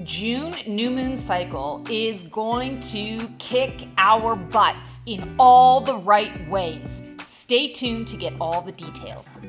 June new moon cycle is going to kick our butts in all the right ways. Stay tuned to get all the details.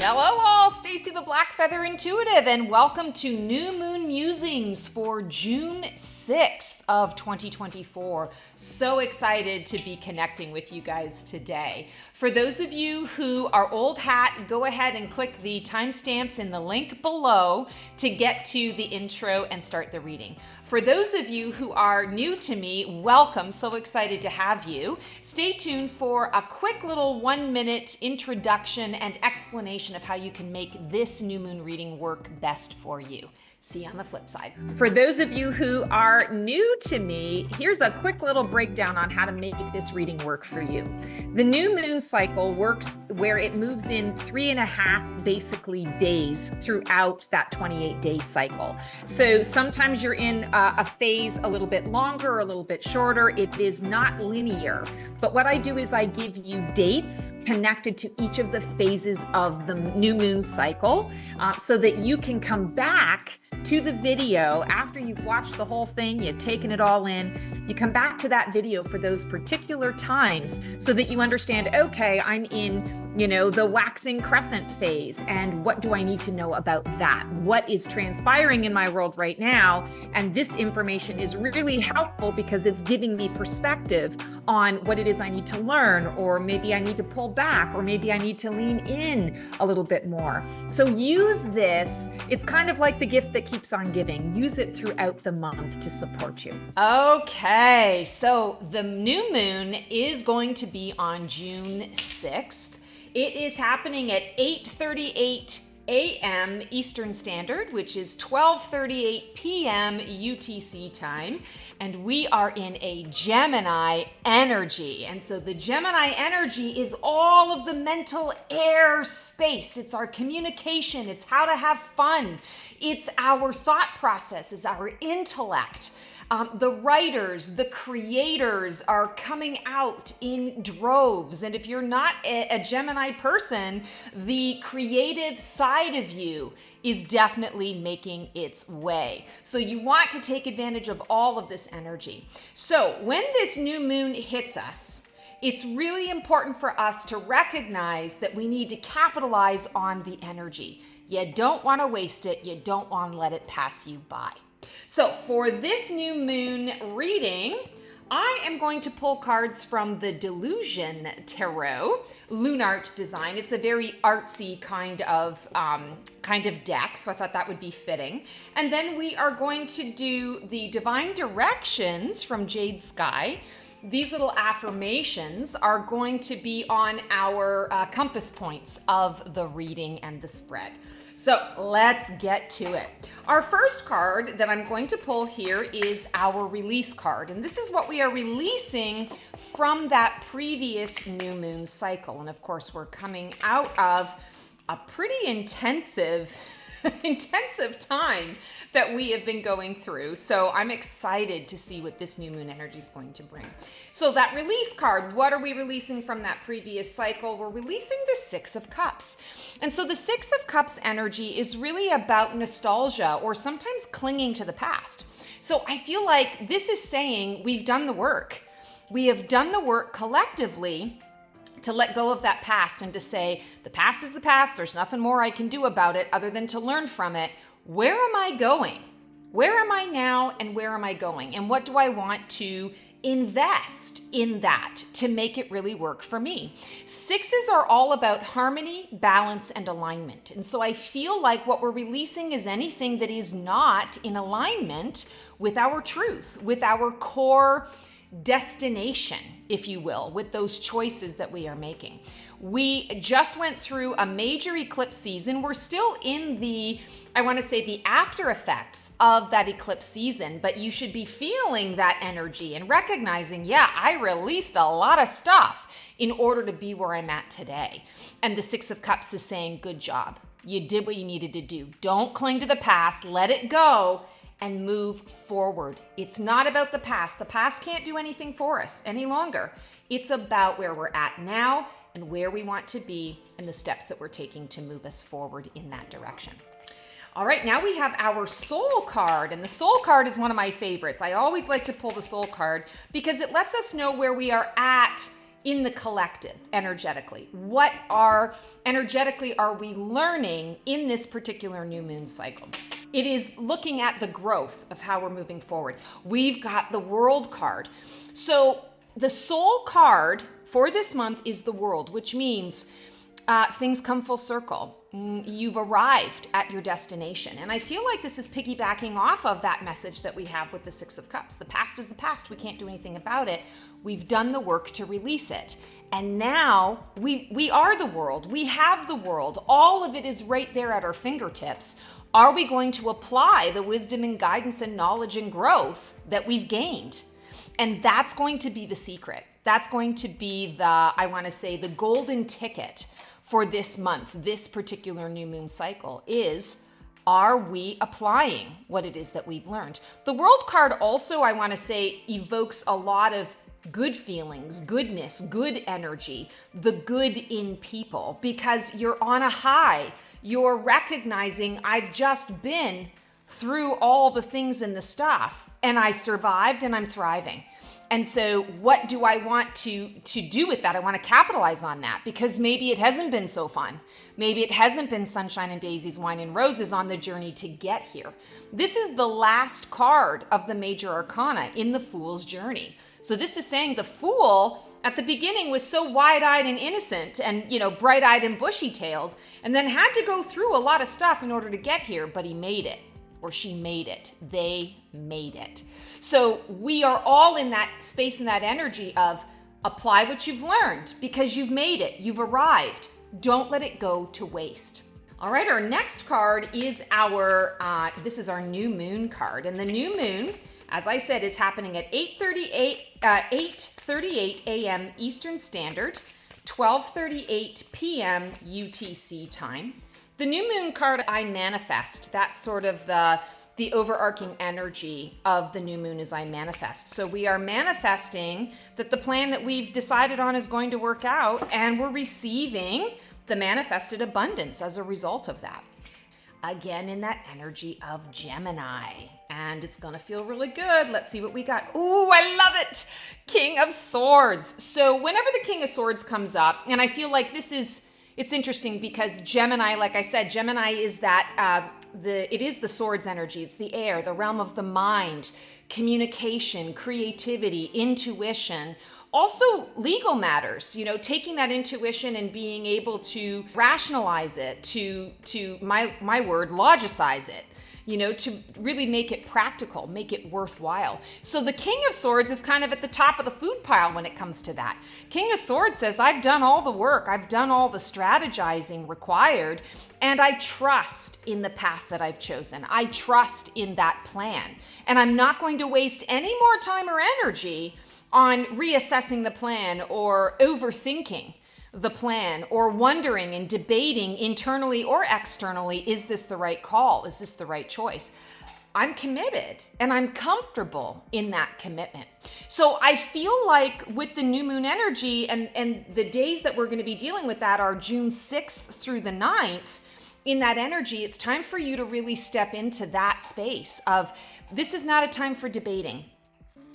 Hello all, Stacy the Black Feather Intuitive, and welcome to New Moon Musings for June 6th of 2024. So excited to be connecting with you guys today. For those of you who are old hat, go ahead and click the timestamps in the link below to get to the intro and start the reading. For those of you who are new to me, welcome. So excited to have you. Stay tuned for a quick little 1-minute introduction and explanation of how you can make this new moon reading work best for you. See you on the flip side. For those of you who are new to me, here's a quick little breakdown on how to make this reading work for you. The new moon cycle works where it moves in 3.5 basically days throughout that 28-day cycle. So sometimes you're in a phase a little bit longer or a little bit shorter. It is not linear. But what I do is I give you dates connected to each of the phases of the new moon cycle so that you can come back to the video after you've watched the whole thing, you've taken it all in, you come back to that video for those particular times so that you understand, okay, I'm in, the waxing crescent phase, and what do I need to know about that? What is transpiring in my world right now? And this information is really helpful because it's giving me perspective on what it is I need to learn, or maybe I need to pull back, or maybe I need to lean in a little bit more. So use this. It's kind of like the gift that keeps on giving. Use it throughout the month to support you. Okay, so the new moon is going to be on June 6th. It is happening at 8:38 a.m. Eastern Standard, which is 12:38 p.m. UTC time, and we are in a Gemini energy. And so the Gemini energy is all of the mental air space. It's our communication, it's how to have fun, it's our thought process, it's our intellect. The writers, the creators are coming out in droves. And if you're not a Gemini person, the creative side of you is definitely making its way. So you want to take advantage of all of this energy. So when this new moon hits us, it's really important for us to recognize that we need to capitalize on the energy. You don't want to waste it. You don't want to let it pass you by. So for this new moon reading, I am going to pull cards from the Delusion Tarot Lunart design. It's a very artsy kind of deck, so I thought that would be fitting. And then we are going to do the Divine Directions from Jade Sky. These little affirmations are going to be on our compass points of the reading and the spread. So let's get to it. Our first card that I'm going to pull here is our release card. And this is what we are releasing from that previous new moon cycle. And of course, we're coming out of a pretty intensive time that we have been going through. So I'm excited to see what this new moon energy is going to bring. So that release card, what are we releasing from that previous cycle? We're releasing the Six of Cups. And so the Six of Cups energy is really about nostalgia or sometimes clinging to the past. So I feel like this is saying we've done the work. We have done the work collectively to let go of that past and to say, the past is the past. There's nothing more I can do about it other than to learn from it. Where am I going? Where am I now and where am I going? And what do I want to invest in that to make it really work for me? Sixes are all about harmony, balance, and alignment. And so I feel like what we're releasing is anything that is not in alignment with our truth, with our core destination, if you will, with those choices that we are making. We just went through a major eclipse season. We're still in the after effects of that eclipse season, but you should be feeling that energy and recognizing, yeah, I released a lot of stuff in order to be where I'm at today. And the Six of Cups is saying, good job. You did what you needed to do. Don't cling to the past. Let it go and move forward. It's not about the past. The past can't do anything for us any longer. It's about where we're at now and where we want to be and the steps that we're taking to move us forward in that direction. All right, now we have our soul card, and the soul card is one of my favorites. I always like to pull the soul card because it lets us know where we are at in the collective energetically. What energetically are we learning in this particular new moon cycle? It is looking at the growth of how we're moving forward. We've got the world card. So the soul card for this month is the world, which means things come full circle. You've arrived at your destination. And I feel like this is piggybacking off of that message that we have with the Six of Cups. The past is the past. We can't do anything about it. We've done the work to release it. And now we are the world. We have the world. All of it is right there at our fingertips. Are we going to apply the wisdom and guidance and knowledge and growth that we've gained? And that's going to be the secret. That's going to be the golden ticket for this month, this particular new moon cycle is, are we applying what it is that we've learned? The world card also, I want to say, evokes a lot of good feelings, goodness, good energy, the good in people, because you're on a high. You're recognizing I've just been through all the things and the stuff, and I survived and I'm thriving. And so what do I want to do with that? I want to capitalize on that because maybe it hasn't been so fun. Maybe it hasn't been sunshine and daisies, wine and roses on the journey to get here. This is the last card of the major arcana in the Fool's journey. So this is saying the Fool at the beginning was so wide-eyed and innocent and, bright-eyed and bushy-tailed, and then had to go through a lot of stuff in order to get here, but he made it. Or she made it. They made it. So we are all in that space and that energy of apply what you've learned because you've made it. You've arrived. Don't let it go to waste. All right, our next card is this is our new moon card. And the new moon, as I said, is happening at 8:38 a.m. Eastern Standard, 12:38 p.m. UTC time. The new moon card, I manifest. That's sort of the overarching energy of the new moon as I manifest. So we are manifesting that the plan that we've decided on is going to work out, and we're receiving the manifested abundance as a result of that. Again, in that energy of Gemini. And it's going to feel really good. Let's see what we got. Ooh, I love it. King of Swords. So whenever the King of Swords comes up, and I feel like it's interesting because Gemini, like I said, Gemini is it is the swords energy. It's the air, the realm of the mind, communication, creativity, intuition, also legal matters, taking that intuition and being able to rationalize it, to my word, logicize it. To really make it practical, make it worthwhile. So the King of Swords is kind of at the top of the food pile when it comes to that. King of Swords says, I've done all the work, I've done all the strategizing required, and I trust in the path that I've chosen. I trust in that plan. And I'm not going to waste any more time or energy on reassessing the plan or overthinking the plan or wondering and debating internally or externally, is this the right call? Is this the right choice? I'm committed and I'm comfortable in that commitment. So I feel like with the new moon energy and the days that we're going to be dealing with that are June 6th through the 9th, in that energy, it's time for you to really step into that space of this is not a time for debating.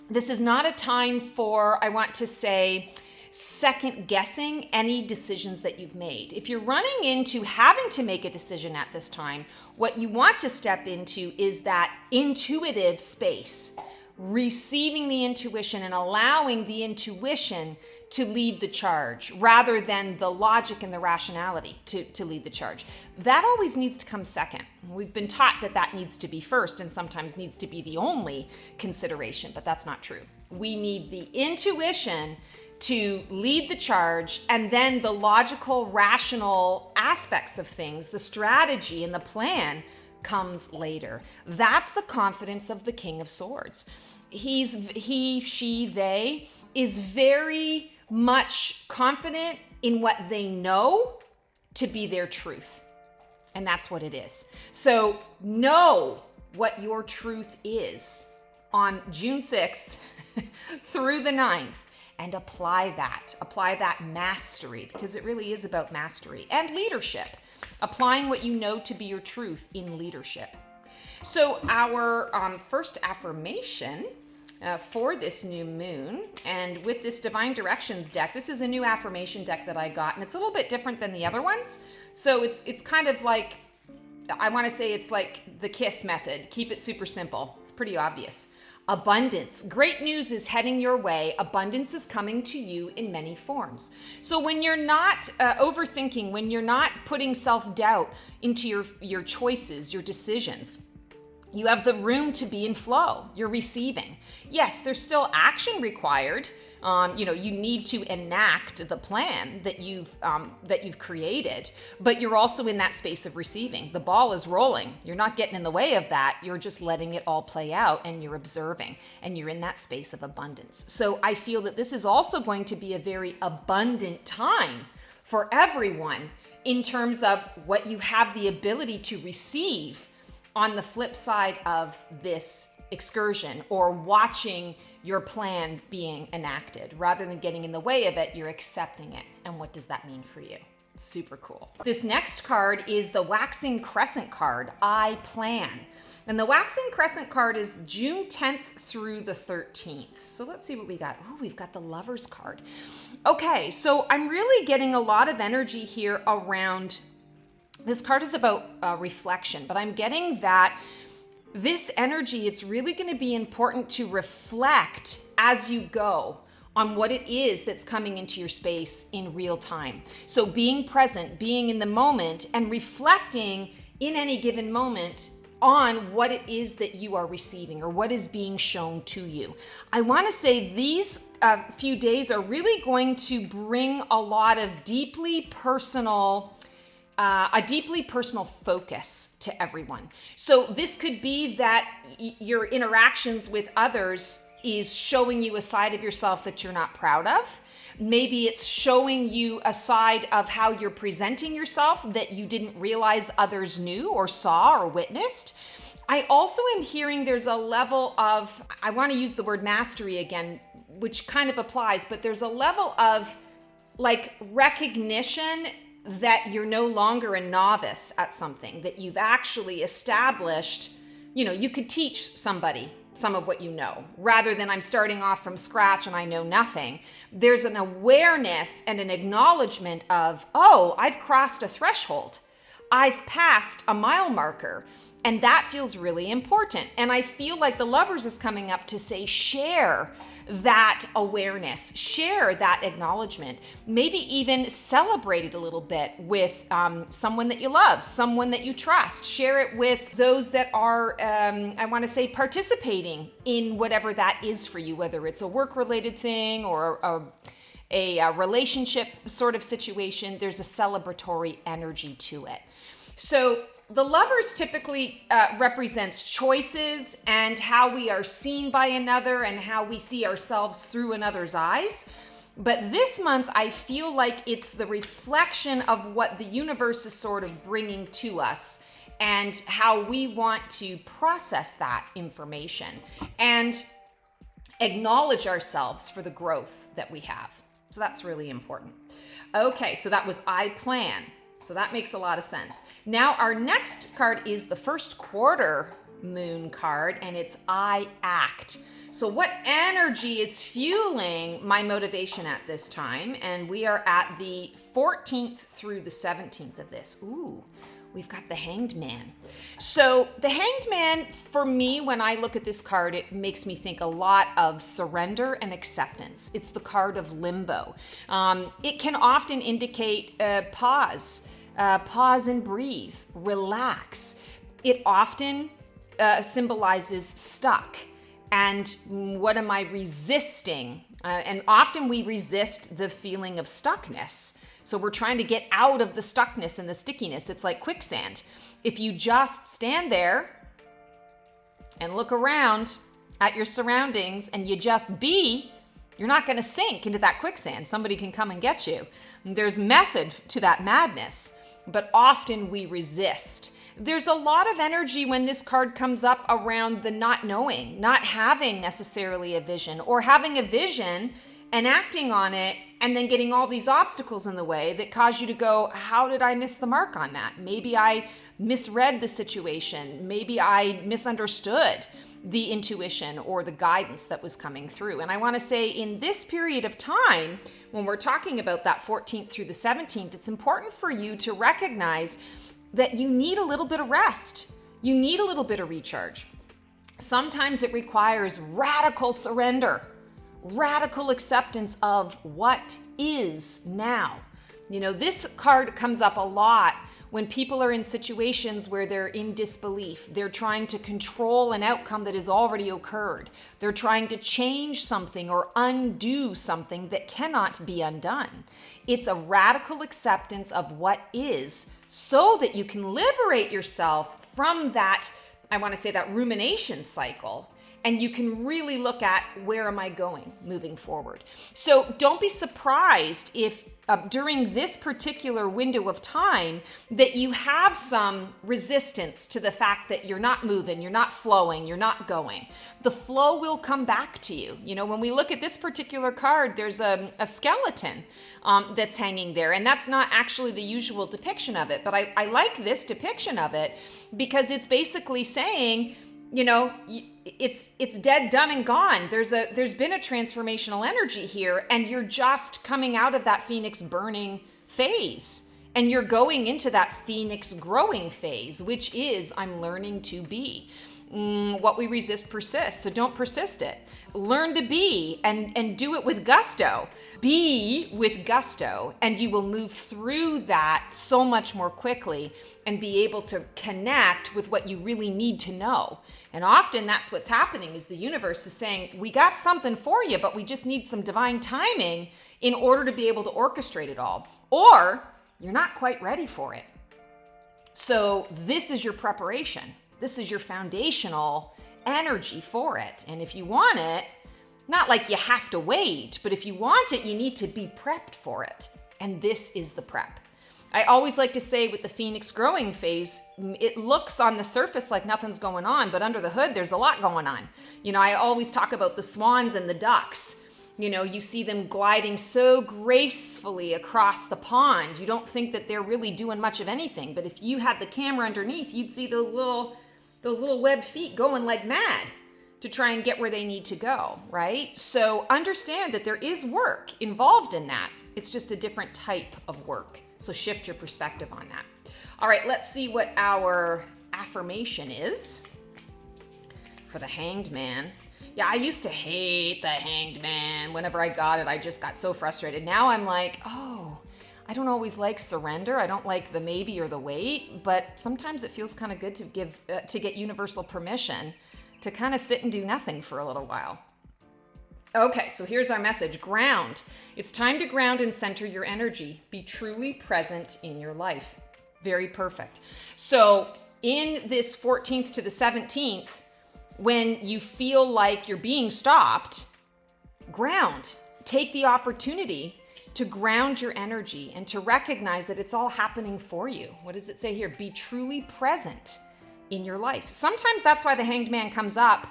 This is not a time for, I want to say, second guessing any decisions that you've made. If you're running into having to make a decision at this time, what you want to step into is that intuitive space, receiving the intuition and allowing the intuition to lead the charge rather than the logic and the rationality to lead the charge. That always needs to come second. We've been taught that needs to be first and sometimes needs to be the only consideration, but that's not true. We need the intuition to lead the charge, and then the logical, rational aspects of things, the strategy and the plan comes later. That's the confidence of the King of Swords. He, she, they is very much confident in what they know to be their truth. And that's what it is. So know what your truth is on June 6th through the 9th and apply that mastery, because it really is about mastery and leadership, applying what you know to be your truth in leadership. So our first affirmation for this new moon, and with this Divine Directions deck, this is a new affirmation deck that I got, and it's a little bit different than the other ones. So it's kind of like, I want to say it's like the KISS method. Keep it super simple. It's pretty obvious. Abundance. Great news is heading your way. Abundance is coming to you in many forms. So when you're not overthinking, when you're not putting self-doubt into your choices, your decisions, you have the room to be in flow. You're receiving. Yes, there's still action required. You need to enact the plan that you've created, but you're also in that space of receiving. The ball is rolling. You're not getting in the way of that. You're just letting it all play out, and you're observing, and you're in that space of abundance. So I feel that this is also going to be a very abundant time for everyone in terms of what you have the ability to receive on the flip side of this excursion, or watching your plan being enacted. Rather than getting in the way of it, you're accepting it. And what does that mean for you? Super cool. This next card is the Waxing Crescent card, I Plan. And the Waxing Crescent card is June 10th through the 13th. So let's see what we got. Oh, we've got the Lovers card. Okay, so I'm really getting a lot of energy here around, this card is about reflection, but I'm getting that this energy, it's really going to be important to reflect as you go on what it is that's coming into your space in real time. So being present, being in the moment, and reflecting in any given moment on what it is that you are receiving or what is being shown to you. I want to say these few days are really going to bring a lot of deeply personal focus to everyone. So this could be that your interactions with others is showing you a side of yourself that you're not proud of. Maybe it's showing you a side of how you're presenting yourself that you didn't realize others knew or saw or witnessed. I also am hearing there's a level of, I want to use the word mastery again, which kind of applies, but there's a level of like recognition that you're no longer a novice at something, that you've actually established, you could teach somebody some of what you know, rather than I'm starting off from scratch and I know nothing. There's an awareness and an acknowledgement of, oh, I've crossed a threshold. I've passed a mile marker. And that feels really important. And I feel like the Lovers is coming up to say, share that awareness, share that acknowledgement, maybe even celebrate it a little bit with someone that you love, someone that you trust. Share it with those that are, I want to say, participating in whatever that is for you, whether it's a work-related thing or a relationship sort of situation. There's a celebratory energy to it. So the Lovers typically represents choices and how we are seen by another and how we see ourselves through another's eyes. But this month, I feel like it's the reflection of what the universe is sort of bringing to us and how we want to process that information and acknowledge ourselves for the growth that we have. So that's really important. Okay, so that was I Plan. So that makes a lot of sense. Now our next card is the first quarter moon card, and it's I Act. So what energy is fueling my motivation at this time? And we are at the 14th through the 17th of this. Ooh, we've got the Hanged Man. So the Hanged Man, for me, when I look at this card, it makes me think a lot of surrender and acceptance. It's the card of limbo. It can often indicate pause and breathe, relax. It often symbolizes stuck. And what am I resisting? And often we resist the feeling of stuckness. So we're trying to get out of the stuckness and the stickiness. It's like quicksand. If you just stand there and look around at your surroundings and you just be, you're not going to sink into that quicksand. Somebody can come and get you. There's method to that madness. but often we resist. There's a lot of energy when this card comes up around the not knowing, not having necessarily a vision, or having a vision and acting on it and then getting all these obstacles in the way that cause you to go, how did I miss the mark on that? Maybe I misread the situation. Maybe I misunderstood the intuition or the guidance that was coming through. And I want to say in this period of time, when we're talking about that 14th through the 17th, it's important for you to recognize that you need a little bit of rest. You need a little bit of recharge. Sometimes it requires radical surrender, radical acceptance of what is now. You know, this card comes up a lot when people are in situations where they're in disbelief. They're trying to control an outcome that has already occurred. They're trying to change something or undo something that cannot be undone. It's a radical acceptance of what is so that you can liberate yourself from that, I want to say, that rumination cycle. And you can really look at, where am I going moving forward? So don't be surprised if during this particular window of time that you have some resistance to the fact that you're not moving, you're not flowing, you're not going. The flow will come back to you. You know, when we look at this particular card, there's a skeleton that's hanging there. And that's not actually the usual depiction of it. But I like this depiction of it because it's basically saying, you know, it's dead, done, and gone. There's been a transformational energy here, and you're just coming out of that phoenix burning phase, and you're going into that phoenix growing phase, which is I'm learning to be. What we resist persists, so don't persist it. Learn to be and do it with gusto. Be with gusto, and you will move through that so much more quickly and be able to connect with what you really need to know. And often that's what's happening, is the universe is saying, we got something for you, but we just need some divine timing in order to be able to orchestrate it all. Or you're not quite ready for it. So this is your preparation. This is your foundational energy for it. And if you want it, not like you have to wait, but if you want it, you need to be prepped for it. And this is the prep. I always like to say with the phoenix growing phase, it looks on the surface like nothing's going on, but under the hood, there's a lot going on. You know, I always talk about the swans and the ducks. You know, you see them gliding so gracefully across the pond. You don't think that they're really doing much of anything, but if you had the camera underneath, you'd see those little webbed feet going like mad to try and get where they need to go, right? So understand that there is work involved in that. It's just a different type of work. So shift your perspective on that. All right, let's see what our affirmation is for the Hanged Man. Yeah, I used to hate the Hanged Man. Whenever I got it, I just got so frustrated. Now I'm like, oh, I don't always like surrender. I don't like the maybe or the wait, but sometimes it feels kind of good to get universal permission to kind of sit and do nothing for a little while. Okay, so here's our message. Ground. It's time to ground and center your energy. Be truly present in your life. Very perfect. So in this 14th to the 17th, when you feel like you're being stopped, ground. Take the opportunity to ground your energy and to recognize that it's all happening for you. What does it say here? Be truly present in your life. Sometimes that's why the Hanged Man comes up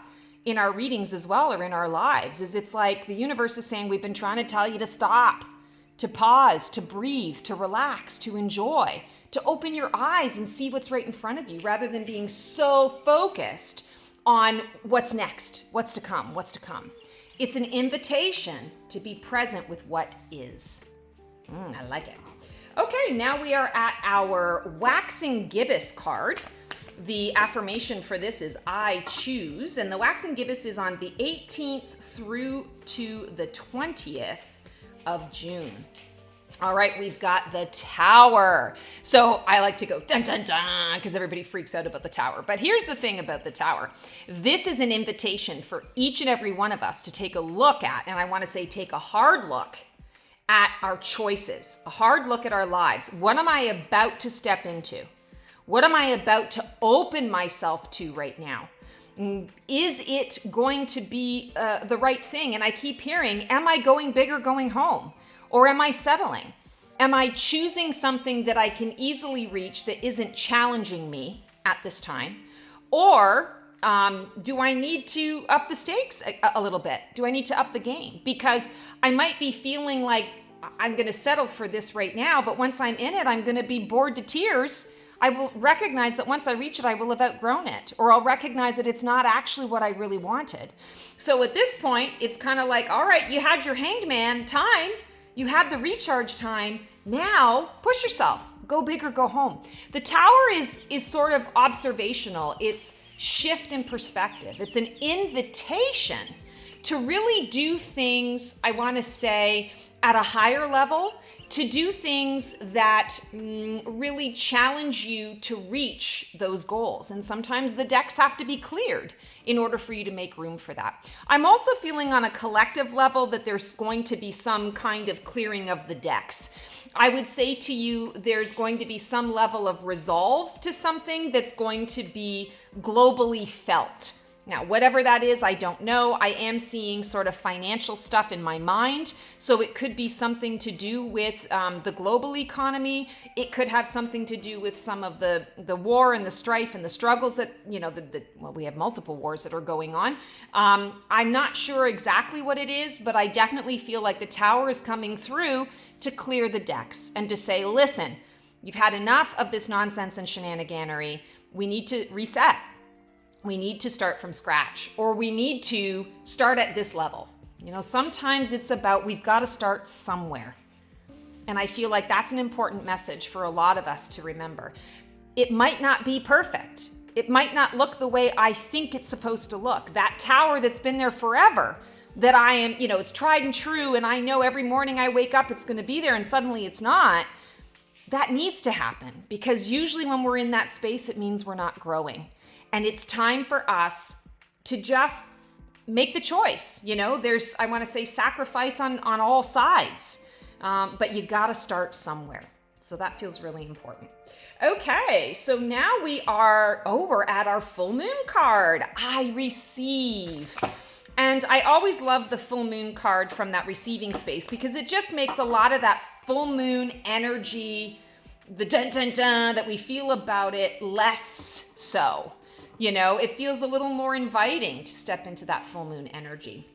in our readings as well, or in our lives, is it's like the universe is saying, we've been trying to tell you to stop, to pause, to breathe, to relax, to enjoy, to open your eyes and see what's right in front of you, rather than being so focused on what's next, what's to come, what's to come. It's an invitation to be present with what is. I like it. Okay, now we are at our Waxing Gibbous card. The affirmation for this is I choose, and the Waxing Gibbous is on the 18th through to the 20th of June. All right, we've got the Tower. So I like to go dun dun dun because everybody freaks out about the Tower. But here's the thing about the Tower. This is an invitation for each and every one of us to take a look at, and I want to say take a hard look at our choices, a hard look at our lives. What am I about to step into? What am I about to open myself to right now? Is it going to be the right thing? And I keep hearing, am I going big or going home? Or am I settling? Am I choosing something that I can easily reach that isn't challenging me at this time? Or do I need to up the stakes a little bit? Do I need to up the game? Because I might be feeling like I'm going to settle for this right now, but once I'm in it, I'm going to be bored to tears. I will recognize that once I reach it, I will have outgrown it, or I'll recognize that it's not actually what I really wanted. So at this point, it's kind of like, all right, you had your hanged man time, you had the recharge time, now push yourself, go big or go home. The tower is sort of observational. It's shift in perspective. It's an invitation to really do things, I want to say, at a higher level, to do things that really challenge you to reach those goals. And sometimes the decks have to be cleared in order for you to make room for that. I'm also feeling on a collective level that there's going to be some kind of clearing of the decks. I would say to you, there's going to be some level of resolve to something that's going to be globally felt. Now, whatever that is, I don't know. I am seeing sort of financial stuff in my mind. So it could be something to do with the global economy. It could have something to do with some of the war and the strife and the struggles that, well, we have multiple wars that are going on. I'm not sure exactly what it is, but I definitely feel like the tower is coming through to clear the decks and to say, listen, you've had enough of this nonsense and shenaniganery. We need to reset. We need to start from scratch, or we need to start at this level. Sometimes it's about we've got to start somewhere. And I feel like that's an important message for a lot of us to remember. It might not be perfect. It might not look the way I think it's supposed to look. That tower that's been there forever, that I am, it's tried and true, and I know every morning I wake up it's going to be there, and suddenly it's not. That needs to happen, because usually when we're in that space, it means we're not growing. And it's time for us to just make the choice. There's, I want to say, sacrifice on all sides. But you got to start somewhere. So that feels really important. Okay, so now we're at our full moon card. I receive. And I always love the full moon card from that receiving space, because it just makes a lot of that full moon energy, the dun dun dun that we feel about it, less so. It feels a little more inviting to step into that full moon energy.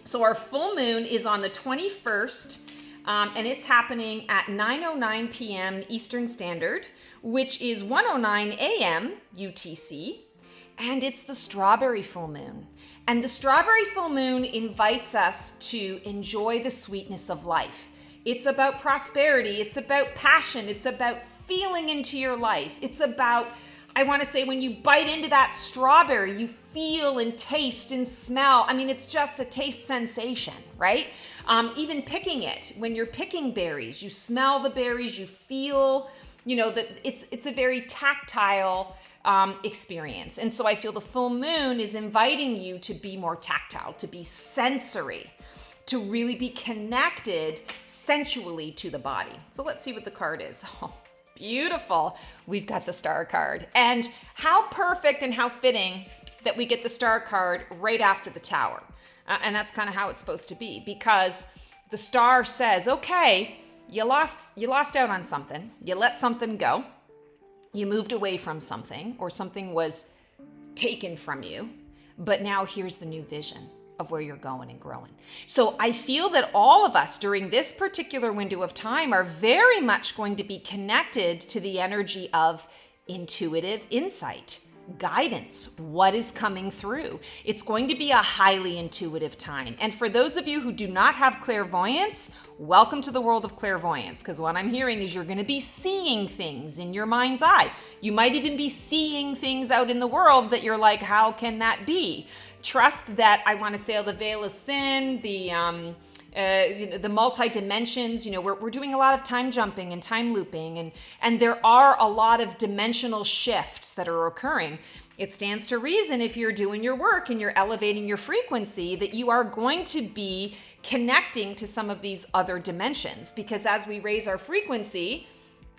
So our full moon is on the 21st, and it's happening at 9:09 p.m. Eastern Standard, which is 1:09 a.m. UTC, and it's the strawberry full moon. And the strawberry full moon invites us to enjoy the sweetness of life. It's about prosperity. It's about passion. It's about feeling into your life. It's about, I want to say, when you bite into that strawberry, you feel and taste and smell. I mean, it's just a taste sensation, right? Even picking it, when you're picking berries, you smell the berries, you feel, that it's a very tactile experience. And so I feel the full moon is inviting you to be more tactile, to be sensory, to really be connected sensually to the body. So let's see what the card is. Oh, beautiful. We've got the star card. And how perfect and how fitting that we get the star card right after the tower. And that's kind of how it's supposed to be, because the star says, okay, you lost out on something. You let something go. You moved away from something, or something was taken from you. But now here's the new vision of where you're going and growing. So I feel that all of us during this particular window of time are very much going to be connected to the energy of intuitive insight, guidance, what is coming through. It's going to be a highly intuitive time. And for those of you who do not have clairvoyance, welcome to the world of clairvoyance, because what I'm hearing is you're going to be seeing things in your mind's eye. You might even be seeing things out in the world that you're like, how can that be? Trust that, I want to say, the veil is thin, the multi-dimensions, we're doing a lot of time jumping and time looping, and there are a lot of dimensional shifts that are occurring. It stands to reason, if you're doing your work and you're elevating your frequency, that you are going to be connecting to some of these other dimensions, because as we raise our frequency,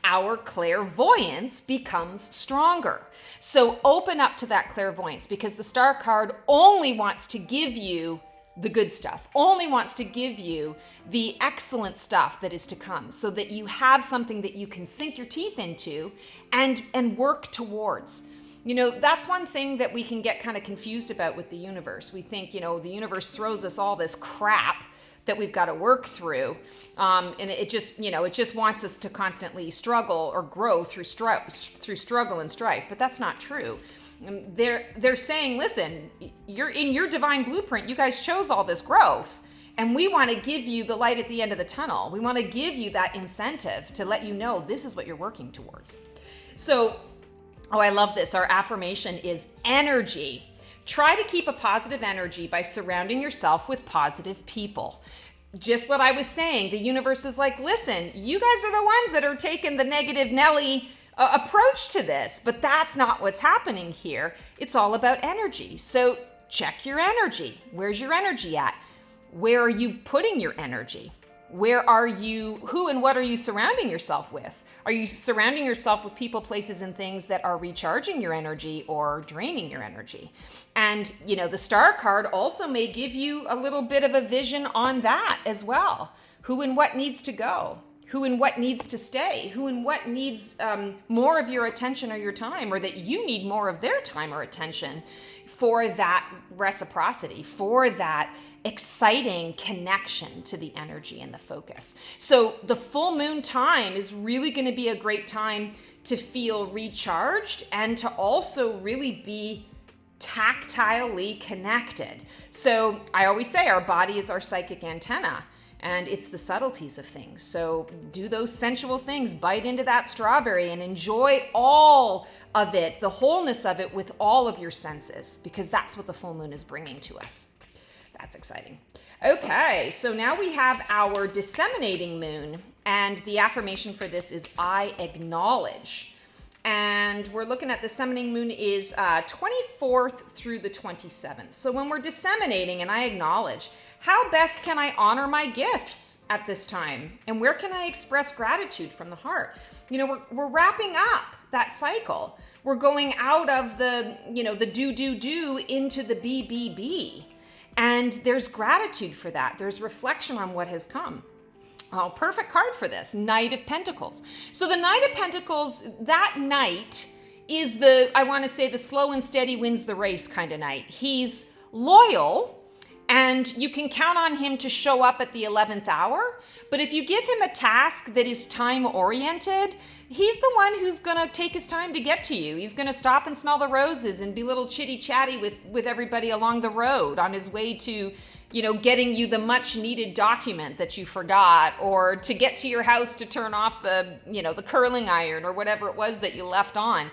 our clairvoyance becomes stronger. So open up to that clairvoyance, because the star card only wants to give you the good stuff, only wants to give you the excellent stuff that is to come, so that you have something that you can sink your teeth into and work towards. That's one thing that we can get kind of confused about with the universe. We think, the universe throws us all this crap that we've got to work through. And it just wants us to constantly struggle or grow through struggle and strife. But that's not true. They're saying, listen, you're in your divine blueprint. You guys chose all this growth, and we want to give you the light at the end of the tunnel. We want to give you that incentive to let you know this is what you're working towards. So, I love this. Our affirmation is energy. Try to keep a positive energy by surrounding yourself with positive people. Just what I was saying, the universe is like, listen, you guys are the ones that are taking the negative Nelly approach to this, but that's not what's happening here. It's all about energy. So check your energy. Where's your energy at? Where are you putting your energy? Who and what are you surrounding yourself with? Are you surrounding yourself with people, places, and things that are recharging your energy or draining your energy? And, the star card also may give you a little bit of a vision on that as well. Who and what needs to go? Who and what needs to stay? Who and what needs more of your attention or your time, or that you need more of their time or attention for that reciprocity, for that exciting connection to the energy and the focus. So the full moon time is really going to be a great time to feel recharged and to also really be tactilely connected. So I always say our body is our psychic antenna, and it's the subtleties of things. So do those sensual things, bite into that strawberry and enjoy all of it, the wholeness of it with all of your senses, because that's what the full moon is bringing to us. That's exciting. Okay, so now we have our disseminating moon, and the affirmation for this is I acknowledge. And we're looking at the disseminating moon is 24th through the 27th. So when we're disseminating and I acknowledge, how best can I honor my gifts at this time? And where can I express gratitude from the heart? We're wrapping up that cycle. We're going out of the do into the be. And there's gratitude for that. There's reflection on what has come. Oh, perfect card for this, Knight of Pentacles. So the Knight of Pentacles, that knight is the slow and steady wins the race kind of knight. He's loyal, and you can count on him to show up at the 11th hour. But if you give him a task that is time-oriented, he's the one who's going to take his time to get to you. He's going to stop and smell the roses and be a little chitty-chatty with everybody along the road on his way to, getting you the much-needed document that you forgot, or to get to your house to turn off the curling iron or whatever it was that you left on.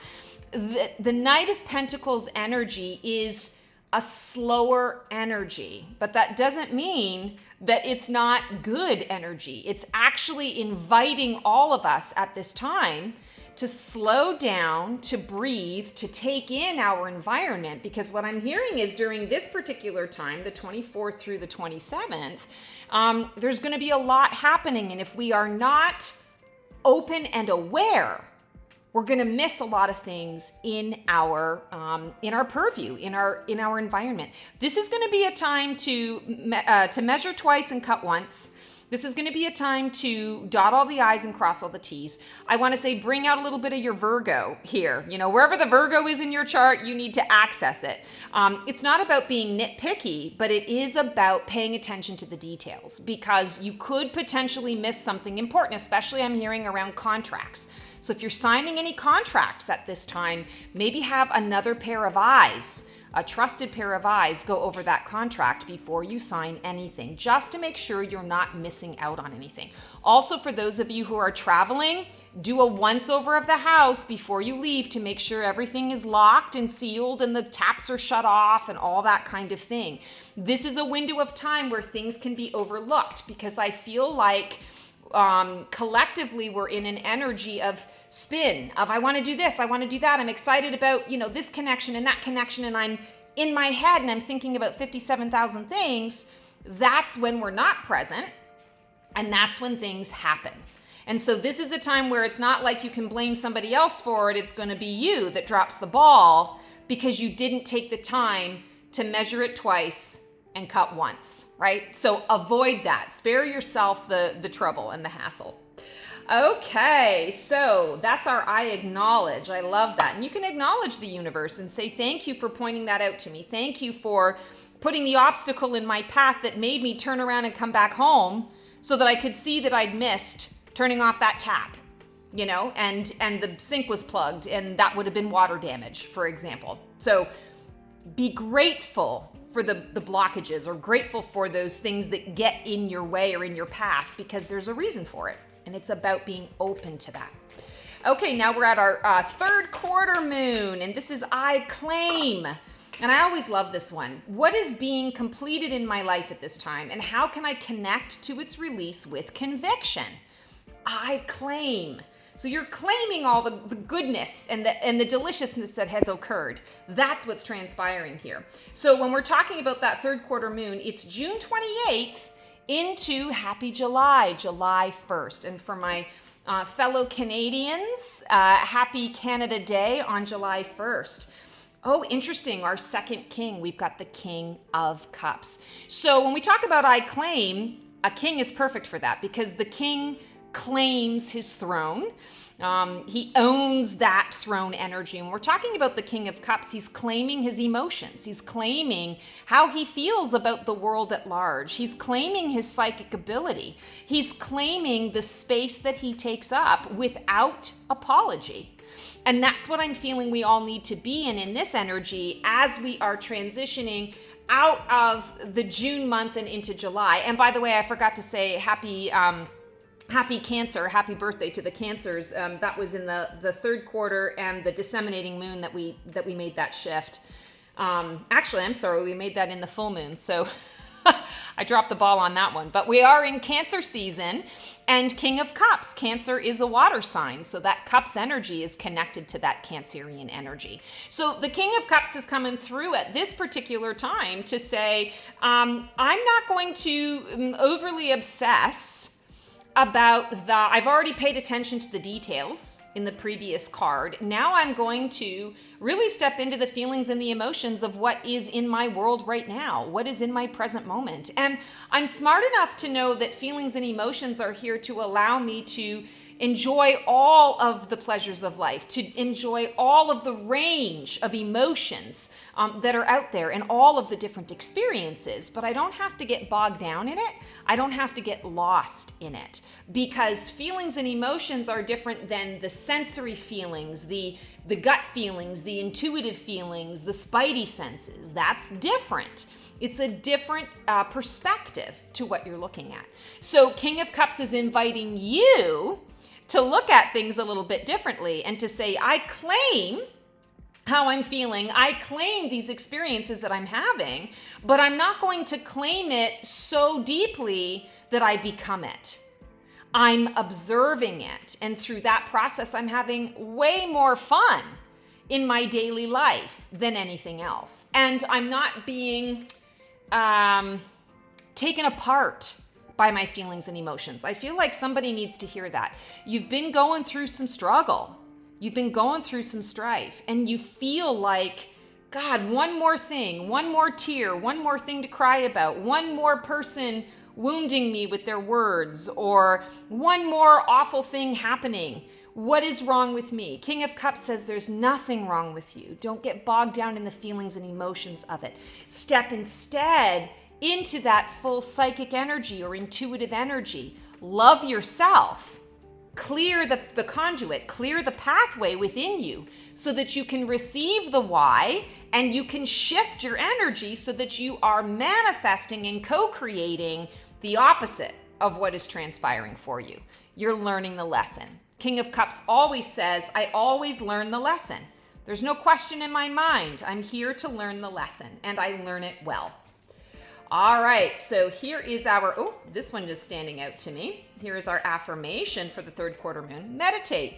The Knight of Pentacles energy is a slower energy, but that doesn't mean that it's not good energy. It's actually inviting all of us at this time to slow down, to breathe, to take in our environment, because what I'm hearing is during this particular time, the 24th through the 27th, there's going to be a lot happening, and if we are not open and aware, we're going to miss a lot of things in our purview, in our environment. This is going to be a time to measure twice and cut once. This is going to be a time to dot all the I's and cross all the T's. I want to say bring out a little bit of your Virgo here. Wherever the Virgo is in your chart, you need to access it. It's not about being nitpicky, but it is about paying attention to the details, because you could potentially miss something important, especially I'm hearing around contracts. So if you're signing any contracts at this time, maybe have another pair of eyes, a trusted pair of eyes, go over that contract before you sign anything, just to make sure you're not missing out on anything. Also, for those of you who are traveling, do a once-over of the house before you leave to make sure everything is locked and sealed and the taps are shut off and all that kind of thing. This is a window of time where things can be overlooked, because I feel like collectively we're in an energy of spin, of I want to do this, I want to do that, I'm excited about this connection and that connection, and I'm in my head and I'm thinking about 57,000 things. That's when we're not present, and that's when things happen. And so this is a time where it's not like you can blame somebody else for it. It's going to be you that drops the ball because you didn't take the time to measure it twice, and cut once, right? So avoid that. Spare yourself the trouble and the hassle. Okay, so that's our I acknowledge. I love that. And you can acknowledge the universe and say, thank you for pointing that out to me. Thank you for putting the obstacle in my path that made me turn around and come back home so that I could see that I'd missed turning off that tap, you know, and the sink was plugged and that would have been water damage, for example. So be grateful for the blockages, or grateful for those things that get in your way or in your path, because there's a reason for it. And it's about being open to that. Okay, now we're at our third quarter moon, and this is I claim. And I always love this one. What is being completed in my life at this time, and how can I connect to its release with conviction? I claim. So you're claiming all the goodness and the deliciousness that has occurred. That's what's transpiring here. So when we're talking about that third quarter moon, it's June 28th into Happy July, July 1st. And for my fellow Canadians, Happy Canada Day on July 1st. Oh, interesting. Our second king, we've got the King of Cups. So when we talk about I claim, a king is perfect for that, because the king claims his throne. He owns that throne energy. And we're talking about the King of Cups. He's claiming his emotions. He's claiming how he feels about the world at large. He's claiming his psychic ability. He's claiming the space that he takes up without apology. And that's what I'm feeling we all need to be in this energy as we are transitioning out of the June month and into July. And by the way, I forgot to say happy Cancer, happy birthday to the Cancers. That was in the third quarter, and the disseminating moon that we made that shift. Actually, I'm sorry, we made that in the full moon. So I dropped the ball on that one. But we are in Cancer season, and King of Cups. Cancer is a water sign, so that Cups energy is connected to that Cancerian energy. So the King of Cups is coming through at this particular time to say, I'm not going to overly obsess about I've already paid attention to the details in the previous card. Now I'm going to really step into the feelings and the emotions of what is in my world right now, what is in my present moment. And I'm smart enough to know that feelings and emotions are here to allow me to enjoy all of the pleasures of life, to enjoy all of the range of emotions that are out there and all of the different experiences. But I don't have to get bogged down in it. I don't have to get lost in it, because feelings and emotions are different than the sensory feelings, the gut feelings, the intuitive feelings, the spidey senses. That's different. It's a different perspective to what you're looking at. So King of Cups is inviting you to look at things a little bit differently and to say, I claim how I'm feeling. I claim these experiences that I'm having, but I'm not going to claim it so deeply that I become it. I'm observing it. And through that process, I'm having way more fun in my daily life than anything else. And I'm not being taken apart by my feelings and emotions. I feel like somebody needs to hear that. You've been going through some struggle. You've been going through some strife, and you feel like, God, one more thing, one more tear, one more thing to cry about, one more person wounding me with their words, or one more awful thing happening. What is wrong with me? King of Cups says there's nothing wrong with you. Don't get bogged down in the feelings and emotions of it. Step instead into that full psychic energy or intuitive energy. Love yourself. Clear the conduit, clear the pathway within you so that you can receive the why, and you can shift your energy so that you are manifesting and co-creating the opposite of what is transpiring for you. You're learning the lesson. King of Cups always says, I always learn the lesson. There's no question in my mind. I'm here to learn the lesson, and I learn it well. All right, so here is our, this one is standing out to me. Here is our affirmation for the third quarter moon. Meditate.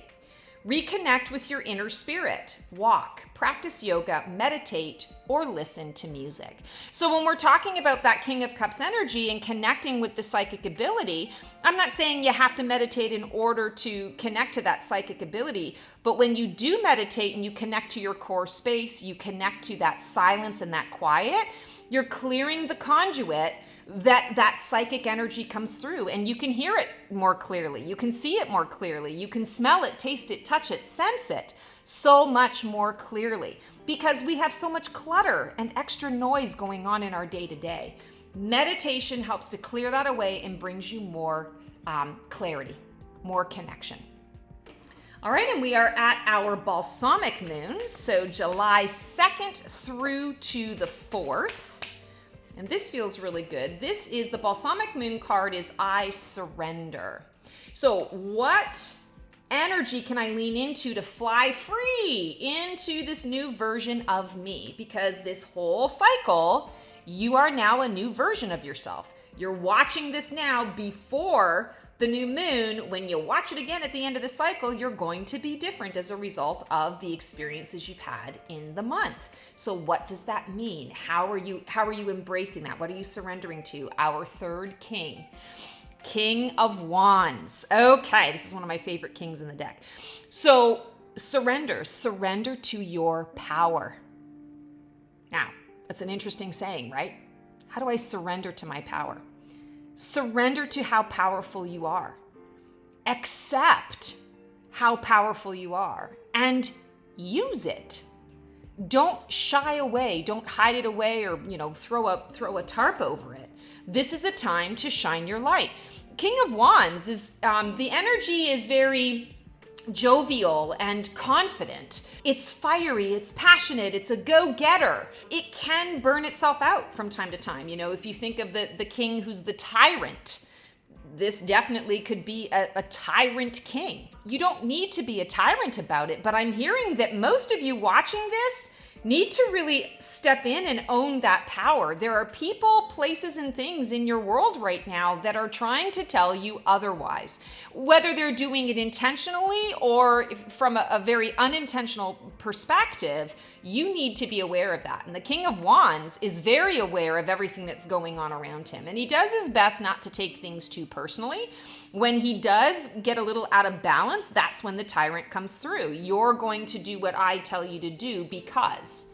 Reconnect with your inner spirit. Walk, practice yoga, meditate, or listen to music. So when we're talking about that King of Cups energy and connecting with the psychic ability, I'm not saying you have to meditate in order to connect to that psychic ability, but when you do meditate and you connect to your core space, you connect to that silence and that quiet, You're clearing the conduit that psychic energy comes through, and you can hear it more clearly. You can see it more clearly. You can smell it, taste it, touch it, sense it so much more clearly because we have so much clutter and extra noise going on in our day-to-day. Meditation helps to clear that away and brings you more clarity, more connection. All right, and we are at our balsamic moons, so July 2nd through to the 4th. And this feels really good. This is the balsamic moon card is I surrender. So what energy can I lean into to fly free into this new version of me? Because this whole cycle, you are now a new version of yourself. You're watching this now before the new moon. When you watch it again at the end of the cycle, you're going to be different as a result of the experiences you've had in the month. So what does that mean? How are you embracing that? What are you surrendering to? Our third king, King of Wands. Okay, this is one of my favorite kings in the deck. So surrender to your power. Now, that's an interesting saying, right? How do I surrender to my power? Surrender to how powerful you are. Accept how powerful you are and use it. Don't shy away. Don't hide it away or, throw a tarp over it. This is a time to shine your light. King of Wands is, the energy is very jovial and confident. It's fiery, it's passionate, it's a go-getter. It can burn itself out from time to time. If you think of the king who's the tyrant, this definitely could be a tyrant king. You don't need to be a tyrant about it, but I'm hearing that most of you watching this need to really step in and own that power. There are people, places, and things in your world right now that are trying to tell you otherwise. Whether they're doing it intentionally or from a very unintentional perspective, you need to be aware of that. And the King of Wands is very aware of everything that's going on around him. And he does his best not to take things too personally. When he does get a little out of balance, that's when the tyrant comes through. You're going to do what I tell you to do because.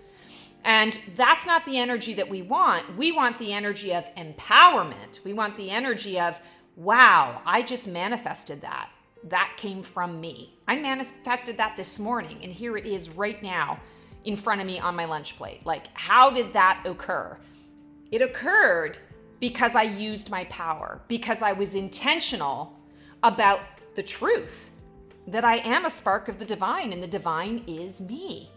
And that's not the energy that we want. We want the energy of empowerment. We want the energy of, wow, I just manifested that. That came from me. I manifested that this morning, and here it is right now in front of me on my lunch plate. Like, how did that occur? It occurred because I used my power, because I was intentional about the truth that I am a spark of the divine, and the divine is me.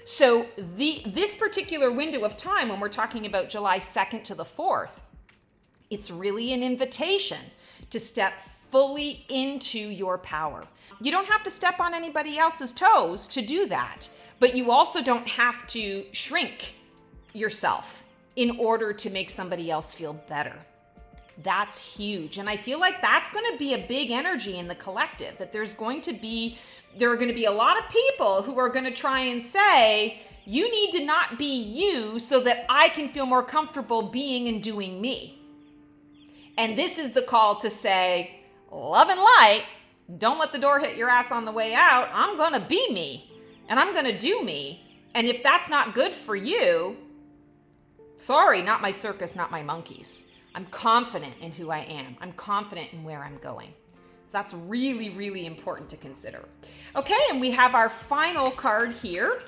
So this particular window of time, when we're talking about July 2nd to the 4th, it's really an invitation to step fully into your power. You don't have to step on anybody else's toes to do that, but you also don't have to shrink yourself in order to make somebody else feel better. That's huge. And I feel like that's going to be a big energy in the collective, that there are going to be a lot of people who are going to try and say, you need to not be you so that I can feel more comfortable being and doing me. And this is the call to say, love and light, don't let the door hit your ass on the way out. I'm going to be me and I'm going to do me. And if that's not good for you, sorry, not my circus, not my monkeys. I'm confident in who I am. I'm confident in where I'm going. So that's really, really important to consider. Okay, and we have our final card here.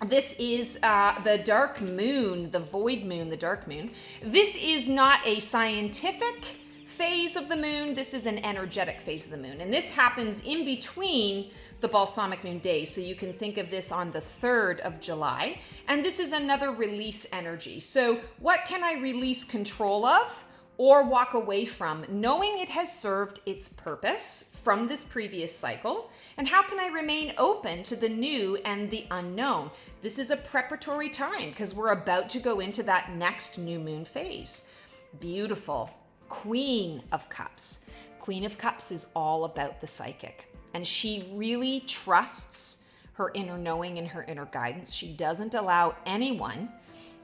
This is the dark moon, the void moon, the dark moon. This is not a scientific phase of the moon. This is an energetic phase of the moon. And this happens in between the balsamic moon days. So you can think of this on the 3rd of July. And this is another release energy. So what can I release control of or walk away from, knowing it has served its purpose from this previous cycle? And how can I remain open to the new and the unknown? This is a preparatory time because we're about to go into that next new moon phase. Beautiful. Queen of Cups. Queen of Cups is all about the psychic. And she really trusts her inner knowing and her inner guidance. She doesn't allow anyone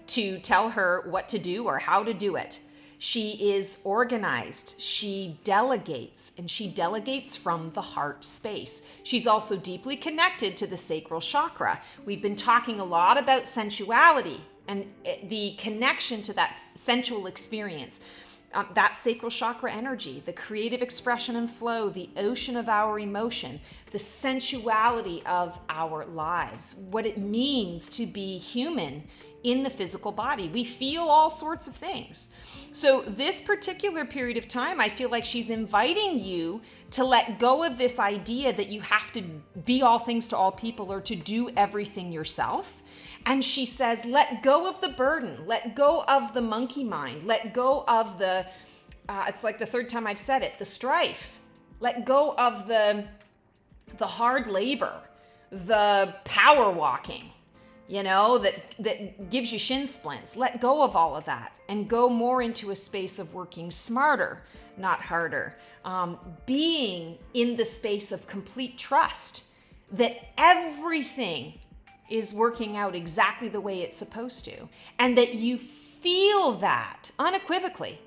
to tell her what to do or how to do it. She is organized. She delegates, and she delegates from the heart space. She's also deeply connected to the sacral chakra. We've been talking a lot about sensuality and the connection to that sensual experience, that sacral chakra energy, the creative expression and flow, the ocean of our emotion, the sensuality of our lives, what it means to be human in the physical body. We feel all sorts of things. So this particular period of time, I feel like she's inviting you to let go of this idea that you have to be all things to all people or to do everything yourself. And she says, let go of the burden, let go of the monkey mind, let go of the, it's like the third time I've said it, the strife. Let go of the hard labor, the power walking, that gives you shin splints. Let go of all of that and go more into a space of working smarter, not harder. Being in the space of complete trust that everything is working out exactly the way it's supposed to, and that you feel that unequivocally,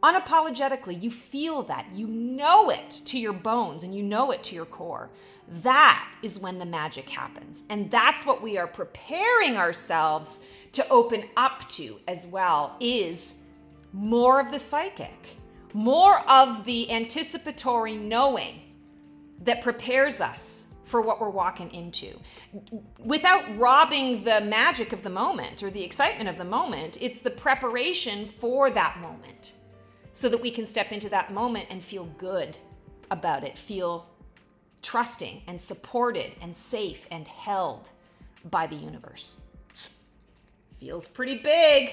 unapologetically. You feel that, you know it to your bones, and you know it to your core. That is when the magic happens. And that's what we are preparing ourselves to open up to as well, is more of the psychic, more of the anticipatory knowing that prepares us for what we're walking into. Without robbing the magic of the moment or the excitement of the moment, it's the preparation for that moment so that we can step into that moment and feel good about it, feel trusting and supported and safe and held by the universe. Feels pretty big.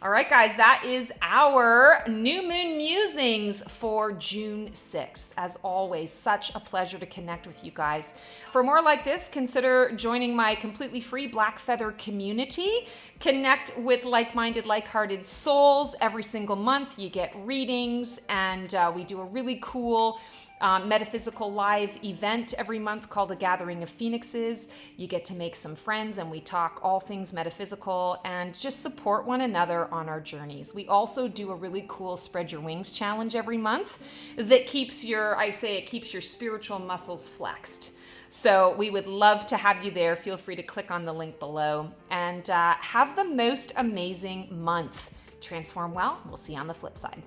All right, guys, that is our New Moon Musings for June 6th. As always, such a pleasure to connect with you guys. For more like this, consider joining my completely free Black Feather community. Connect with like-minded, like-hearted souls. Every single month, you get readings, and we do a really cool metaphysical live event every month called A Gathering of Phoenixes. You get to make some friends, and we talk all things metaphysical and just support one another on our journeys. We also do a really cool Spread Your Wings challenge every month that keeps your spiritual muscles flexed. So we would love to have you there. Feel free to click on the link below, and have the most amazing month. Transform well. We'll see you on the flip side.